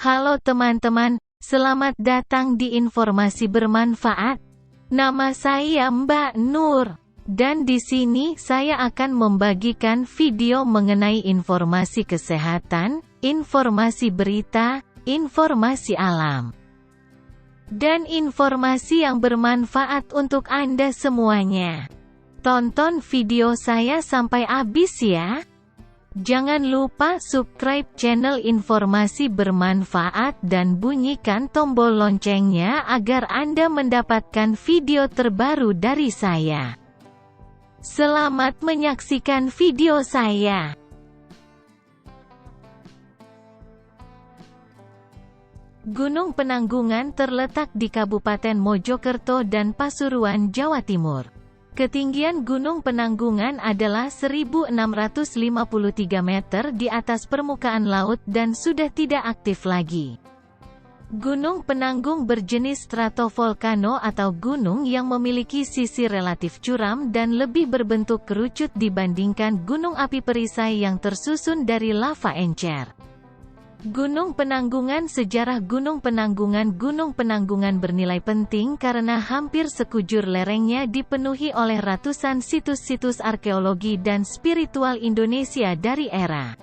Halo teman-teman, selamat datang di informasi bermanfaat. Nama saya Mbak Nur, dan di sini saya akan membagikan video mengenai informasi kesehatan, informasi berita, informasi alam, dan informasi yang bermanfaat untuk Anda semuanya. Tonton video saya sampai habis ya. Jangan lupa subscribe channel informasi bermanfaat dan bunyikan tombol loncengnya agar Anda mendapatkan video terbaru dari saya. Selamat menyaksikan video saya. Gunung Penanggungan terletak di Kabupaten Mojokerto dan Pasuruan, Jawa Timur. Ketinggian Gunung Penanggungan adalah 1.653 meter di atas permukaan laut dan sudah tidak aktif lagi. Gunung Penanggung berjenis stratovolcano atau gunung yang memiliki sisi relatif curam dan lebih berbentuk kerucut dibandingkan gunung api perisai yang tersusun dari lava encer. Gunung Penanggungan. Sejarah Gunung Penanggungan bernilai penting karena hampir sekujur lerengnya dipenuhi oleh ratusan situs-situs arkeologi dan spiritual Indonesia dari era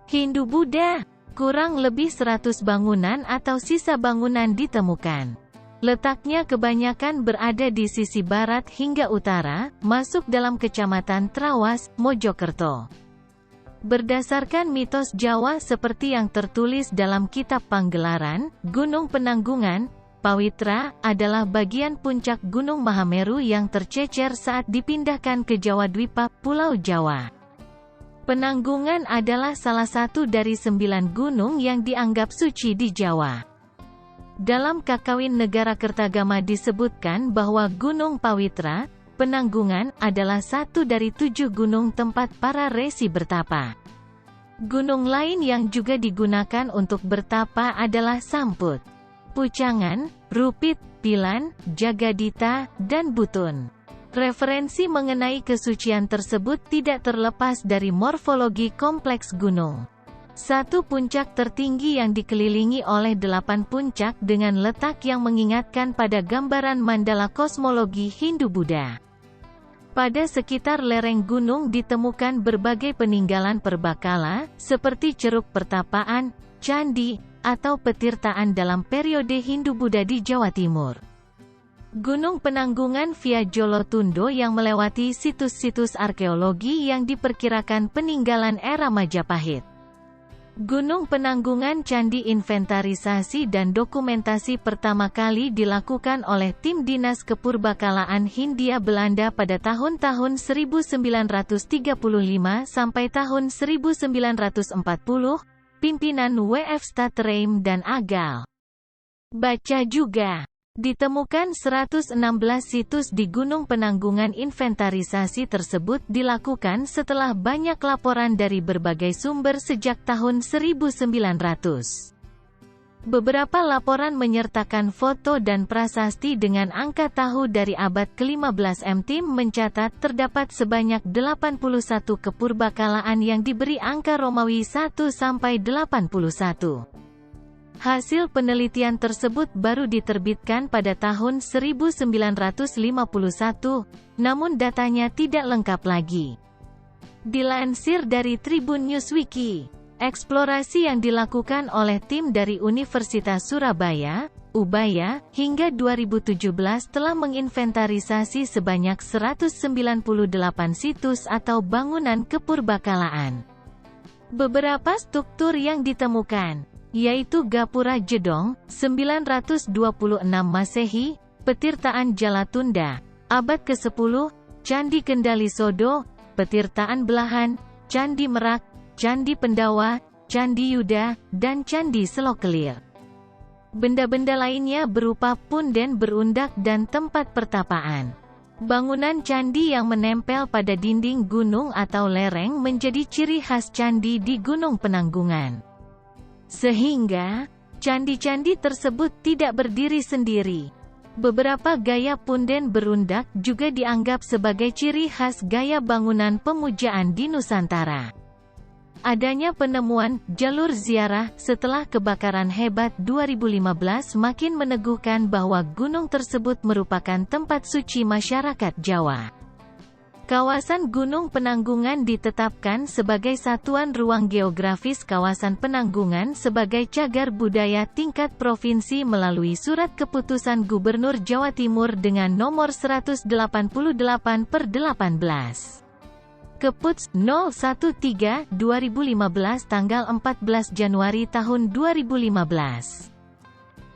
Hindu-Buddha. Kurang lebih 100 bangunan atau sisa bangunan ditemukan. Letaknya kebanyakan berada di sisi barat hingga utara, masuk dalam Kecamatan Trawas, Mojokerto. Berdasarkan mitos Jawa seperti yang tertulis dalam kitab Panggelaran, Gunung Penanggungan, Pawitra, adalah bagian puncak Gunung Mahameru yang tercecer saat dipindahkan ke Jawa Dwipa, Pulau Jawa. Penanggungan adalah salah satu dari 9 gunung yang dianggap suci di Jawa. Dalam Kakawin Negara Kertagama disebutkan bahwa Gunung Pawitra, Penanggungan, adalah satu dari 7 gunung tempat para resi bertapa. Gunung lain yang juga digunakan untuk bertapa adalah Samput, Pucangan, Rupit, Pilan, Jagadita, dan Butun. Referensi mengenai kesucian tersebut tidak terlepas dari morfologi kompleks gunung. Satu puncak tertinggi yang dikelilingi oleh 8 puncak dengan letak yang mengingatkan pada gambaran mandala kosmologi Hindu-Buddha. Pada sekitar lereng gunung ditemukan berbagai peninggalan perbakala, seperti ceruk pertapaan, candi, atau petirtaan dalam periode Hindu-Buddha di Jawa Timur. Gunung Penanggungan via Jolotundo yang melewati situs-situs arkeologi yang diperkirakan peninggalan era Majapahit. Gunung Penanggungan. Candi inventarisasi dan dokumentasi pertama kali dilakukan oleh tim Dinas Kepurbakalaan Hindia Belanda pada tahun-tahun 1935 sampai tahun 1940, pimpinan W.F. Statereim dan Agal. Baca juga. Ditemukan 116 situs di Gunung Penanggungan. Inventarisasi tersebut dilakukan setelah banyak laporan dari berbagai sumber sejak tahun 1900. Beberapa laporan menyertakan foto dan prasasti dengan angka tahu dari abad ke-15. Tim mencatat terdapat sebanyak 81 kepurbakalaan yang diberi angka Romawi 1 sampai 81. Hasil penelitian tersebut baru diterbitkan pada tahun 1951, namun datanya tidak lengkap lagi. Dilansir dari Tribun Newswiki, eksplorasi yang dilakukan oleh tim dari Universitas Surabaya, Ubaya, hingga 2017 telah menginventarisasi sebanyak 198 situs atau bangunan kepurbakalaan. Beberapa struktur yang ditemukan yaitu Gapura Jedong, 926 Masehi, Petirtaan Jalatunda, abad ke-10, Candi Kendali Sodo, Petirtaan Belahan, Candi Merak, Candi Pendawa, Candi Yuda, dan Candi Selokelir. Benda-benda lainnya berupa punden berundak dan tempat pertapaan. Bangunan candi yang menempel pada dinding gunung atau lereng menjadi ciri khas candi di Gunung Penanggungan. Sehingga, candi-candi tersebut tidak berdiri sendiri. Beberapa gaya punden berundak juga dianggap sebagai ciri khas gaya bangunan pemujaan di Nusantara. Adanya penemuan jalur ziarah setelah kebakaran hebat 2015 makin meneguhkan bahwa gunung tersebut merupakan tempat suci masyarakat Jawa. Kawasan Gunung Penanggungan ditetapkan sebagai Satuan Ruang Geografis Kawasan Penanggungan sebagai cagar budaya tingkat provinsi melalui Surat Keputusan Gubernur Jawa Timur dengan nomor 188/18. Keputs. 013/2015 tanggal 14 Januari tahun 2015.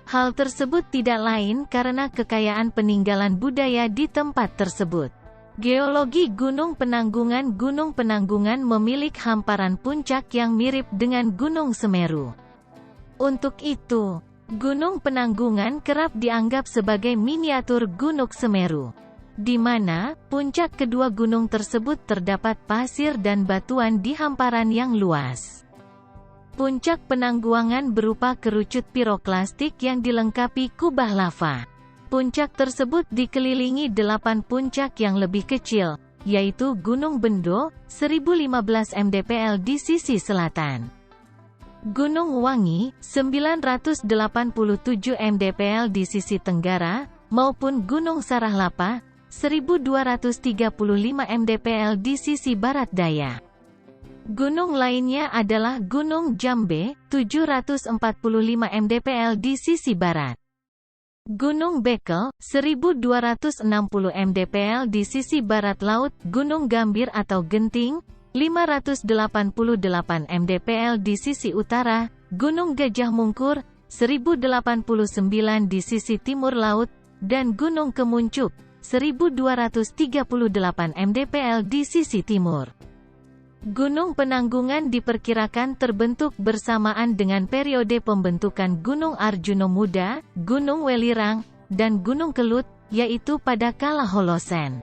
Hal tersebut tidak lain karena kekayaan peninggalan budaya di tempat tersebut. Geologi Gunung Penanggungan. Gunung Penanggungan memiliki hamparan puncak yang mirip dengan Gunung Semeru. Untuk itu, Gunung Penanggungan kerap dianggap sebagai miniatur Gunung Semeru, di mana puncak kedua gunung tersebut terdapat pasir dan batuan di hamparan yang luas. Puncak Penanggungan berupa kerucut piroklastik yang dilengkapi kubah lava. Puncak tersebut dikelilingi 8 puncak yang lebih kecil, yaitu Gunung Bendo, 1015 mdpl di sisi selatan. Gunung Wangi, 987 mdpl di sisi tenggara, maupun Gunung Sarahlapa, 1235 mdpl di sisi barat daya. Gunung lainnya adalah Gunung Jambe, 745 mdpl di sisi barat. Gunung Bekel, 1260 mdpl di sisi barat laut. Gunung Gambir atau Genting, 588 mdpl di sisi utara. Gunung Gajah Mungkur, 1089 di sisi timur laut, dan Gunung Kemuncup, 1238 mdpl di sisi timur. Gunung Penanggungan diperkirakan terbentuk bersamaan dengan periode pembentukan Gunung Arjuna Muda, Gunung Welirang, dan Gunung Kelut, yaitu pada Kala Holosen.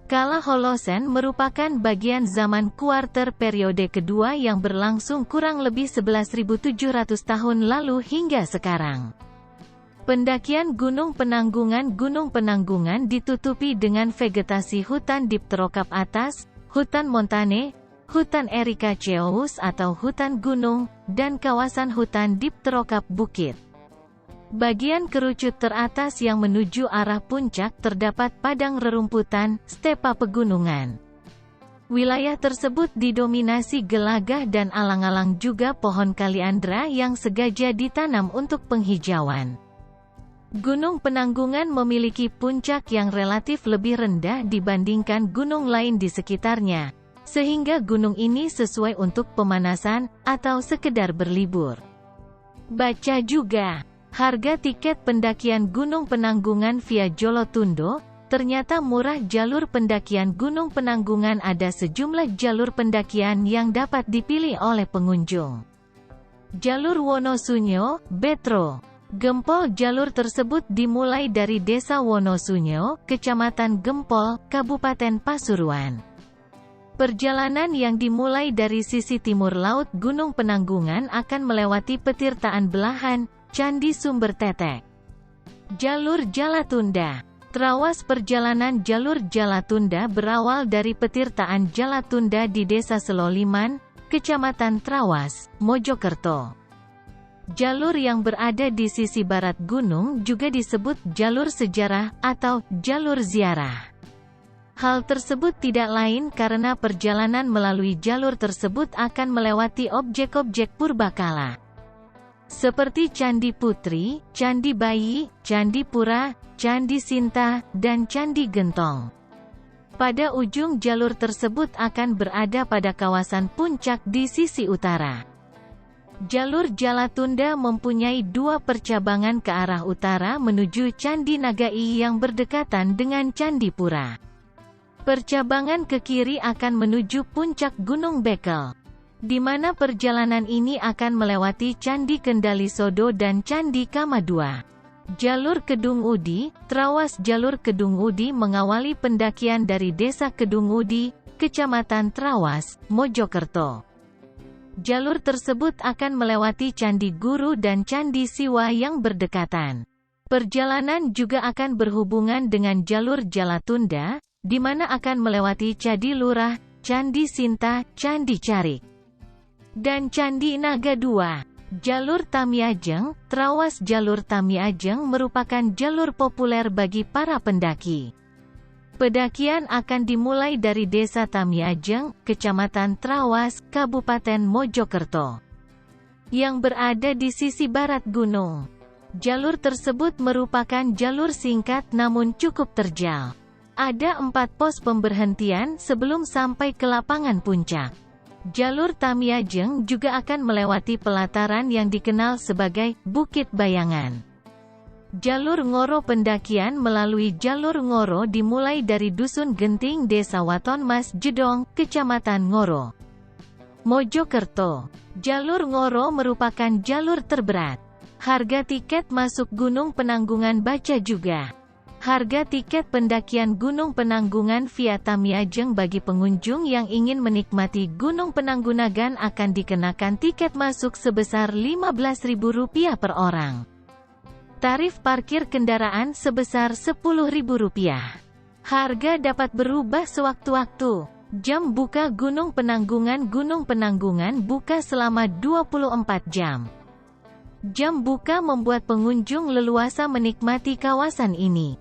Kala Holosen merupakan bagian zaman kuarter periode kedua yang berlangsung kurang lebih 11.700 tahun lalu hingga sekarang. Pendakian Gunung Penanggungan. Gunung Penanggungan ditutupi dengan vegetasi hutan dipterokap atas, hutan montane, hutan ericaceous atau hutan gunung, dan kawasan hutan dipterokap bukit. Bagian kerucut teratas yang menuju arah puncak terdapat padang rerumputan, stepa pegunungan. Wilayah tersebut didominasi gelagah dan alang-alang juga pohon kaliandra yang sengaja ditanam untuk penghijauan. Gunung Penanggungan memiliki puncak yang relatif lebih rendah dibandingkan gunung lain di sekitarnya, sehingga gunung ini sesuai untuk pemanasan, atau sekedar berlibur. Baca juga, harga tiket pendakian Gunung Penanggungan via Jolotundo, ternyata murah. Jalur pendakian Gunung Penanggungan. Ada sejumlah jalur pendakian yang dapat dipilih oleh pengunjung. Jalur Wonosunyo, Betro, Gempol. Jalur tersebut dimulai dari Desa Wonosunyo, Kecamatan Gempol, Kabupaten Pasuruan. Perjalanan yang dimulai dari sisi timur laut Gunung Penanggungan akan melewati Petirtaan Belahan, Candi Sumber Tetek. Jalur Jalatunda. Trawas perjalanan jalur Jalatunda berawal dari Petirtaan Jalatunda di Desa Seloliman, Kecamatan Trawas, Mojokerto. Jalur yang berada di sisi barat gunung juga disebut jalur sejarah atau jalur ziarah. Hal tersebut tidak lain karena perjalanan melalui jalur tersebut akan melewati objek-objek purbakala, seperti Candi Putri, Candi Bayi, Candi Pura, Candi Sinta, dan Candi Gentong. Pada ujung jalur tersebut akan berada pada kawasan puncak di sisi utara. Jalur Jalatunda mempunyai 2 percabangan ke arah utara menuju Candi Nagai yang berdekatan dengan Candi Pura. Percabangan ke kiri akan menuju puncak Gunung Bekel, di mana perjalanan ini akan melewati Candi Kendali Sodo dan Candi Kamadua. Jalur Kedung Udi, Trawas. Jalur Kedung Udi mengawali pendakian dari Desa Kedung Udi, Kecamatan Trawas, Mojokerto. Jalur tersebut akan melewati Candi Guru dan Candi Siwa yang berdekatan. Perjalanan juga akan berhubungan dengan jalur Jalatunda, di mana akan melewati Candi Lurah, Candi Sinta, Candi Carik. dan Candi Naga 2. Jalur Tamiajeng, Trawas. Jalur Tamiajeng merupakan jalur populer bagi para pendaki. Pendakian akan dimulai dari Desa Tamiajeng, Kecamatan Trawas, Kabupaten Mojokerto, yang berada di sisi barat gunung. Jalur tersebut merupakan jalur singkat namun cukup terjal. Ada 4 pos pemberhentian sebelum sampai ke lapangan puncak. Jalur Tamiajeng juga akan melewati pelataran yang dikenal sebagai Bukit Bayangan. Jalur Ngoro. Pendakian melalui jalur Ngoro dimulai dari Dusun Genting, Desa Waton Mas Jedong, Kecamatan Ngoro, Mojokerto. Jalur Ngoro merupakan jalur terberat. Harga tiket masuk Gunung Penanggungan baca juga. Harga tiket pendakian Gunung Penanggungan via Tamiajeng bagi pengunjung yang ingin menikmati Gunung Penanggungan akan dikenakan tiket masuk sebesar Rp15.000 per orang. Tarif parkir kendaraan sebesar Rp10.000. Harga dapat berubah sewaktu-waktu. Jam buka Gunung Penanggungan. Gunung Penanggungan buka selama 24 jam. Jam buka membuat pengunjung leluasa menikmati kawasan ini.